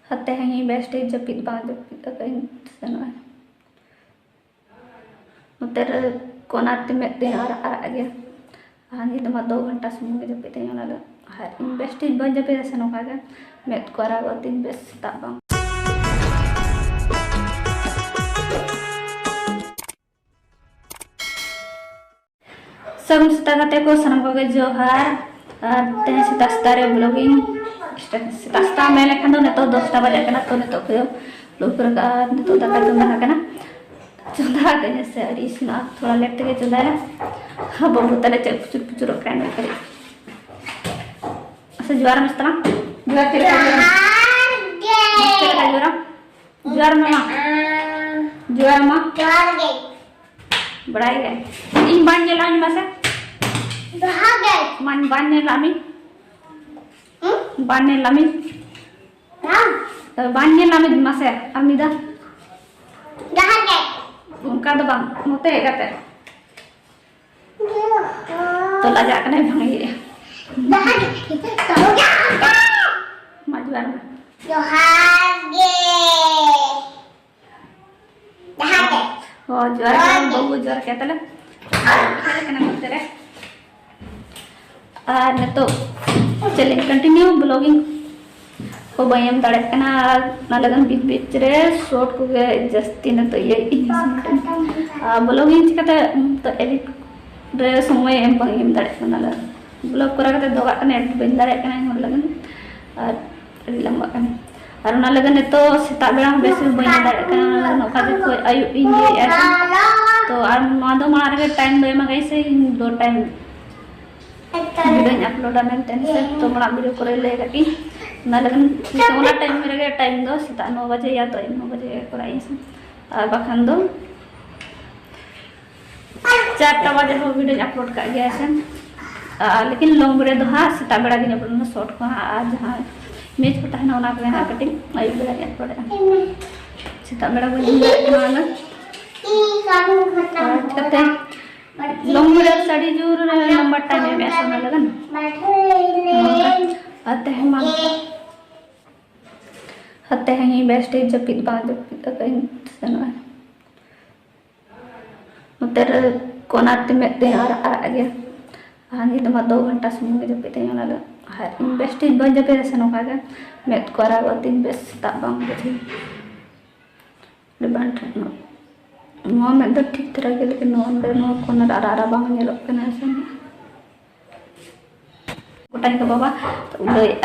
Hati hangi best japit bang japit akain sana. Noter konar timet tin ara aja. Hangi tempat 2 घंटा semua japit yang lalu. Hari best bang japit sana kaga. Met ko ara gotin best tak bang. Sagun sita kate ko sanam ko johar. Teh sita stare vlogging. Sita mele kan neto 10 बजे कना तो neto को लोपर का neto दाका चुंदा कना चुंदा कने से अरिसना थोड़ा late के चुंदा है अब तले चल पुचुर पुचुर कांड करे असे ज्वार मस्तना ज्वार तेरे का ज्वार मामा ज्वार मा बड़ाई गए इन बांधने लामी मसे मन बांधने लामी बांधने लामी बांधने लामी मसे अमिदा उनका तो बang मोते कते तो लजा कने भांगी मजवार हो ज्वार बहु ज्वार कहता ले कने मोते रे तो चलिए कंटिन्यू ब्लॉगिंग को bayam दाड़े कना ना लगन बीच बीच रे शॉर्ट को जस्ती न तो ये ब्लॉगिंग चिकाते तो एडिट रे समय एम bayam दाड़े कना ला ब्लॉग करा कते दोगा कने एडिट बन दाड़े कना हम लगन और लंबा कने और ना लगन तो सेता बेड़ा बेस bayam दाड़े कना नोका दे कोई आयु इन ये ऐसा तो और मादो मार के टाइम दो एमा कैसे 2 टाइम वीडियो अपलोड आने से तो बड़ा वीडियो करे लेगा कि ना लगन सोना टाइम मेरे टाइम दो सीता 9 बजे या तो 9 बजे कराई से और बखान दो 4 बजे हो वीडियो अपलोड कर गया है लेकिन लॉन्ग वीडियो दो हाँ सीता बेड़ा की अपलोड शॉर्ट को हाँ आज हाँ मैच को तहना होना के हाँ कटिंग आयु बेड़ा की अपलोड सीता बेड़ा को ना कहते लॉन्ग वीडियो स्टडी जरूर नंबर टाइम में ऐसा ना लगन आते हैं मान हते हैं best जपित बang japit akain sana noter konar timet tin ara aja hangi tempat 2 घंटा semua japit yang lalu hari best bang japit sana kaga met ko ara gotin best tak bang jadi deban no mau met ठीक तरह के लेकिन no corner ara bang nyelok kena sana उठाने का बाबा तो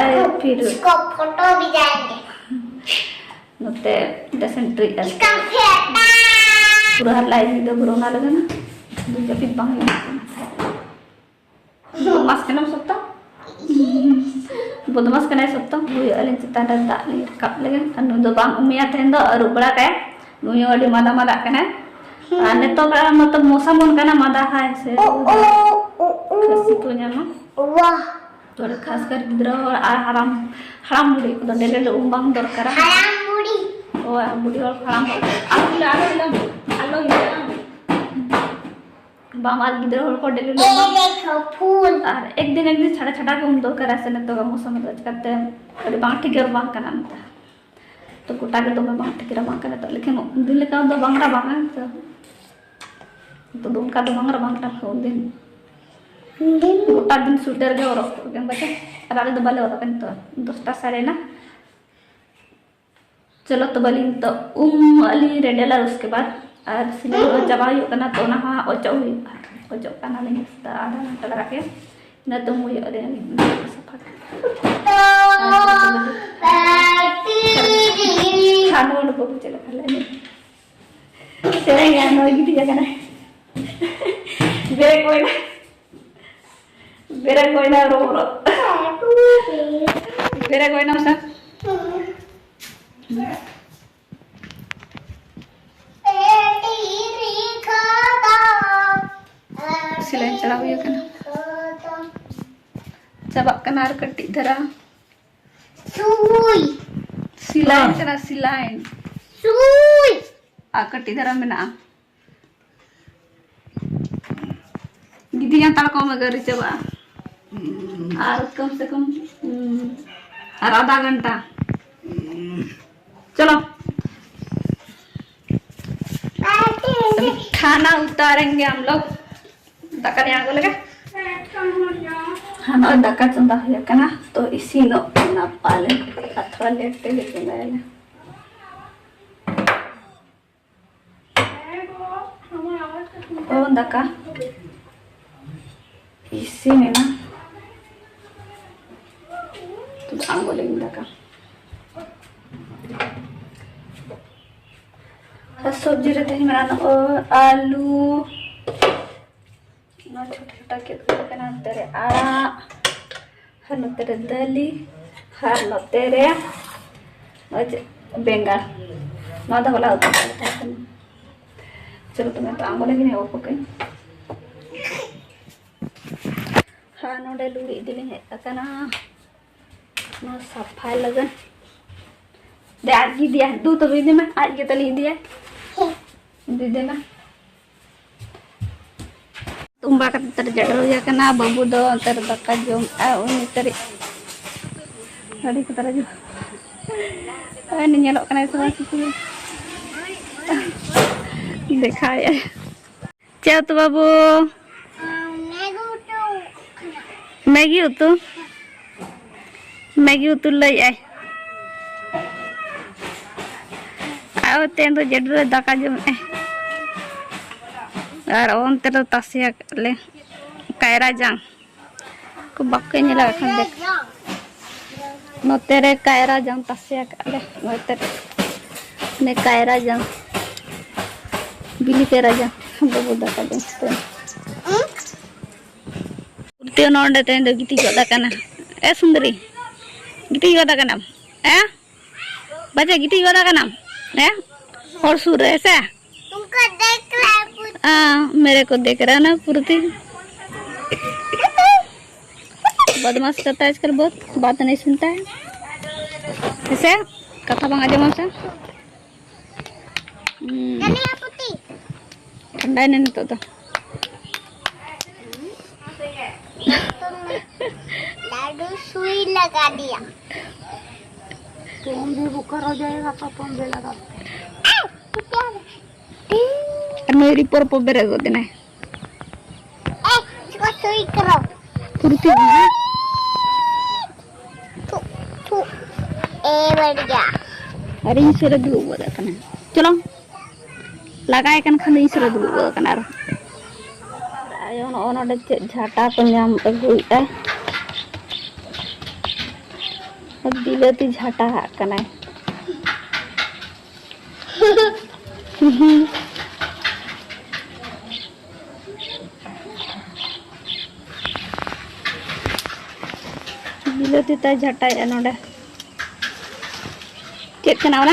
आए फिर इसको फोटो भी जाएंगे नोते डेसेंट्री पूरा लाइव वीडियो बरोना लगा ना दूजा फिर बांग बदमाश करना सकता बदमाश करना सकता वो अलिन चिता दा ले कप लगे अनु दो बांग उमिया तेन दो अरु बड़ा काय नुयो अडी मादा मादा कना आने तो बड़ा मतलब मौसम बन कना मादा है से खसी तो न्यामा वाह तो खास कर गिद्रा और हराम हराम बुढ़ी तो डेले उम्बांग दरकार हराम बुढ़ी ओ बुढ़ी और हराम आलो बांगाल गिद्रा और को डेले देखो फूल और एक दिन छड़ा छड़ा के उम दरकार ऐसे न तो मौसम में करते अरे बांग ठीक है बांग करना था तो गोटा के तो मैं बांग ठीक बांग करना तो लेकिन दिन का तो बांगड़ा बांग तो दोन का तो बांगड़ा बांगड़ा हो दिन गोटा दिन स्वेटर के और बच्चे अरे तो बाले और तो 10टा साढ़े ना चलो तो बली तो अली रेडेला उसके बाद और सिलाई जमा करना तो ना हाँ ओचो करना नहीं आधा घंटा लगा के न तो मुझे अरे खाना वाला बहुत चला खा लेने चले गया नौ की जगह ना बेरा कोई ना रो बेरा कोई ना सर सिलाई चला हुई है ना जब कनार कट्टी धरा सुई सिलाई चला सिलाई सुई आ कट्टी धरा में ना गिदी yang tak kau magari coba और कम से कम आधा घंटा चलो अभी खाना उतारेंगे हम लोग। दाका नहीं आगो लगा हाँ दाका चंदा हो ना तो इसी नो ना पाले अथवा लेटे लेके गए ओ दाका इसी में ना तो आगो लेंगे दाका सब्जी रहते हैं मेरा और आलू ना छोटा छोटा के ना तेरे आड़ा हर नो तेरे दली हर नो तेरे बेंगाल ना तो होला होता है चलो तुम्हें तो आंगो लेकिन वो पकड़ हाँ नोडे लूड़ी दिले है अकना ना सफाई लगन दे आज की दिया तू तो भी दे मैं आज के तली दिया दे देना तुम बाका तर जड़ो या कना बाबू दो तर दक्का जो उन तर हड़ी को तरह जो नहीं लोग कना सब कुछ देखा है क्या तो बाबू मैगी उतु ले आए आओ तेन तो जड़ दाका जम और ओनते तो तसिया ले कायरा जांग को बक्के नहीं लगा खान देख नोतेरे कायरा जांग तसिया ले नोतेरे ने कायरा जांग बिली कायरा जांग हम बाबू दाका जम तो उठते नोंडे तेन दो गिटी जोड़ा करना ए सुंदरी गिटी जोड़ा करना बच्चा गिटी जोड़ा करना और सुर ऐसा तुमको देख रहा है मेरे को देख रहा है ना पूर्ति बदमाश करता है आजकल बहुत बात नहीं सुनता है ऐसे कथा बंगा जमा से ठंडा ही नहीं तो लाडू सुई लगा दिया तुम भी बुखार हो जाएगा तो तुम भी लगा मेरी पर बेरे को देना है इसको सुई करो पूर्ति तू ए बढ़ गया अरे इसरे दुलु बोला कना चलो लगाए कन खाली इसरे दुलु बोला कना आयो ओनोडे झाटा को नाम अगुइता बिलती झाटा कना बिलती ता झाटा या नोडे चेक कनावना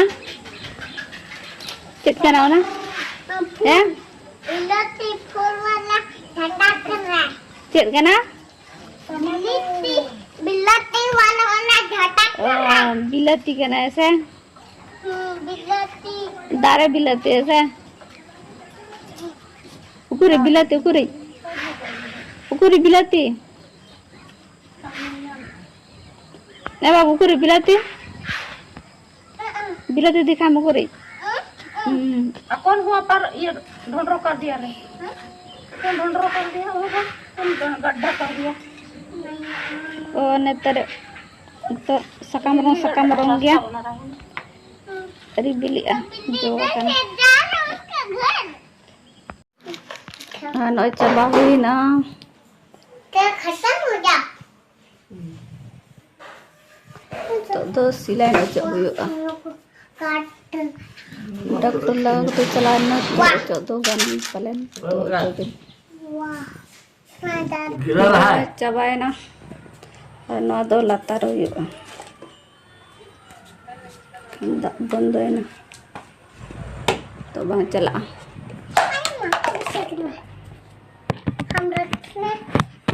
हैं बिलती फूल वाला ठंडा कर रहा है चेक कना बिलती वाला झटा कर रहा है बिलती कना ऐसे बिलती दारे बिलती ऐसे उकुरी बिलती उकुरी बिलती नहीं बाबू उकुरी बिलती दिखा मुकुरी कौन हुआ पर ये ढोंडरो कर दिया रे कौन ढोंडरो कर दिया वो कौन गड्ढा कर दिया ओ ने तेरे तो सकम रंग गया अरे बिलिया जो kan नो चबा हुई ना क्या खत्म हो गया तो दो सिलाई नो चब हुआ काट डॉक्टर लग तो चलाना तो दो गानी पलन तो वाह मजा गिरा रहा है चबाए ना और नो दो लता हुआ बंद है ना तो वहाँ चला हम रखने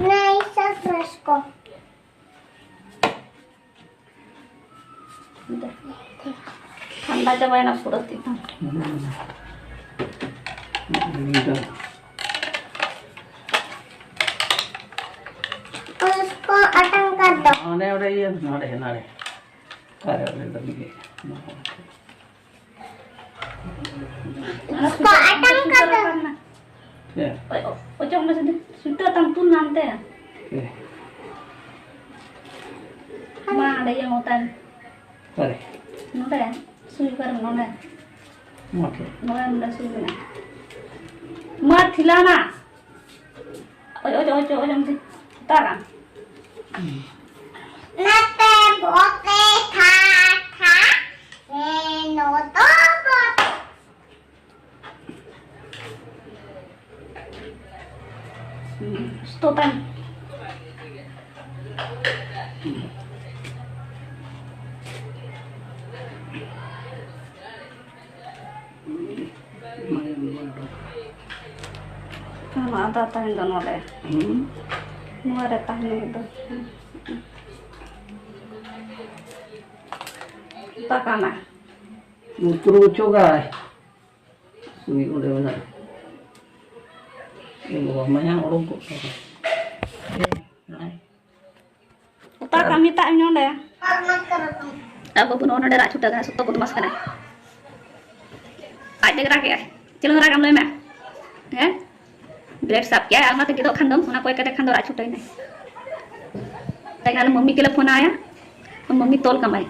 नहीं सब ब्रश को ठंडा चबाए ना पूरा दिन उसको अटक कर दो नाड़े ये नाड़े Kare lagi. Kok atam kata? Ya. Ojok masih sudah tampun nanti ya. Oke. Ma ada yang otan. Kare. Nona ya, suy कर nona. Oke. Nona nona suy na. Ma thilana. Ojo mesti taran. Nate bote tha tha. No to bot. Stotan. Kalau ada tahan dan oleh, mau ada tahan itu. Tak kana. Mutru coba. Sumi udah benar. Ini bawa banyak orang kok. Tak kami tak ini oleh. Mama kerupuk. Apa pun orang ada cuda kan, soto putu mas kana. Ada gerak ya, cilung gerak kamu lemah. Ya, biar sap ya, almat kita kandung, mana kau kata kandung racu ini. Tapi kalau mami kila phone आया, तो mummy तोल कमाई.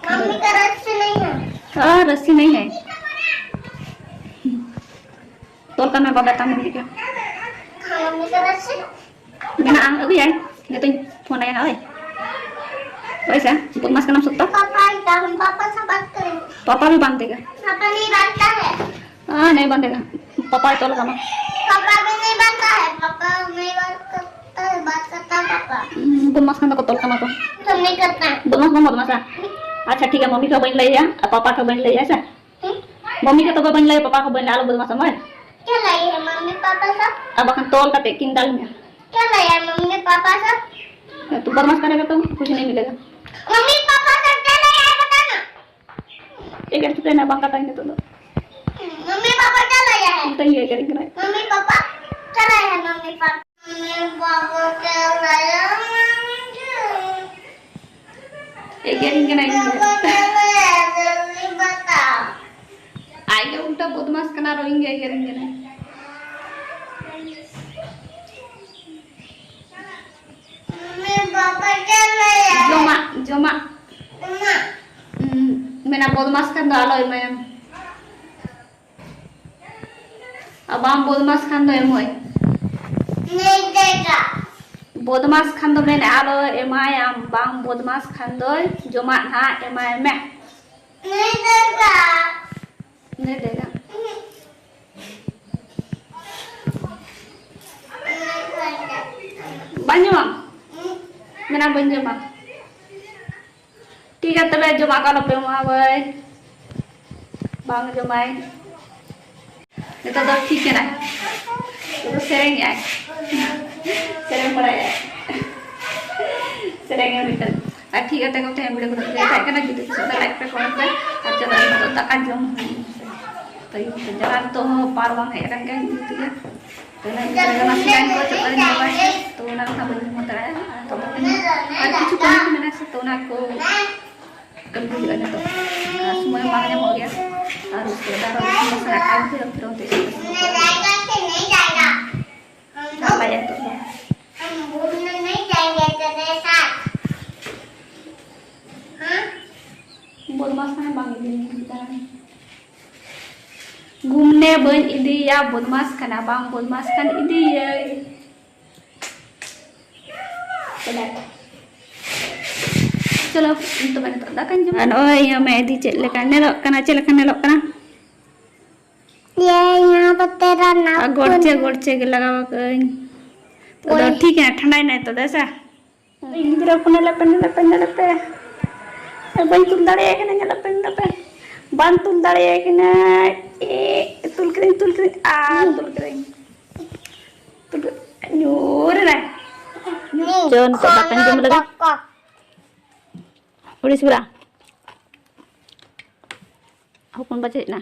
Mummy का रस्सी नहीं है. हाँ रस्सी नहीं है. तोल कमाई बाबा ताmu ni क्या? मम्मी का रस्सी. मैंने आंग अभी है, ये तो phone आया है. वैसा, बुत mas का नाम सुत्ता. पापा इधर हम पापा से बात करें. पापा भी बांधेगा. पापा नहीं बांधता है. हाँ नहीं बांधेगा. पापा तोल कमा. पापा भी नहीं बांधता है. पापा नहीं बात करता है पापा. बुत mas का तोल कमा को. तुम नहीं करता है. बुत mas का. अच्छा ठीक है मम्मी का बन ले या, पापा का बन ले या ऐसा. मम्मी का तो बन ले, पापा का बन ले, आलो बुत mas समझ. क्या लाई है मम्मी पापा सब? अब अखन तोल का टेकिंग डाल में. क्या लाई है मम्मी पापा सब? तू बदमाश करेगा तो कुछ नहीं मिलेगा. मम्मी पापा सब क्या लाई है बताना. एक ऐसे ना बांका टाइम तो मम्मी पापा क्या लाया है? तो ये करेंगे ना. मम्मी पापा क्या लाया है मम्मी पापा? मम्मी पापा क्या लाया है? एक करेंगे ना. पापा क्या लाया है? जल्दी बताओ. आगे उल्टा बदमाश करना रोएंगे ये करेंगे ना. मम्मी पापा क्या लाया है? जोमा मम्मा मैंने बदमाश खान दो आलो मैं. अब हम बदमाश खान दो एमोय. नहीं देगा. बदमाश खान दो मैंने आलो एमाय हम बांग बदमाश खान दो जोमा ना एमाय मैं. नहीं देगा. नहीं देगा. banyak mana banyak mak. Tiga tebe joma kalau pema boy. Bang jomai. Itu dah ठीक है ना. itu sering ya. Sering mulai ya. Sering yang bikin. ठीक है तक टाइम वीडियो को देखा करना gitu sudah like पे comment पे और चलो itu tekan jom. तो jalan तो पार bang है kan kan gitu ya. तो ना masih kan को cepat ini तो ना था बंद मत रहा तो और कुछ करने की मैंने से तो ना को कभी भी करना तो semua मांगने हो गया और उसके बाद मसाला खाओ फिर होते नहीं जाएगा कि नहीं जाएगा. apa ya तो हम घूमने नहीं जाएंगे तेरे साथ. हाँ? बदमाश kan bang ini घूमने बन इदी या बदमाश kana bang बदमाश kan इदी ya. चलो तो मैंने तो दा kan jam oh ya मैं इदी चल लेकर नेलो kana ये यहाँ पर तेरा नाम गोड़चे के लगावा कहीं तो ठीक है ठंडा ही नहीं तो ऐसा इंदिरा पुने लपे बन तुल दाड़े है कि नहीं लपे बन तुल दाड़े है कि नहीं ए तुल करें तुल न्यूर रे जोन तो दापन जम लगा उड़ी सुरा हुकुम बचे ना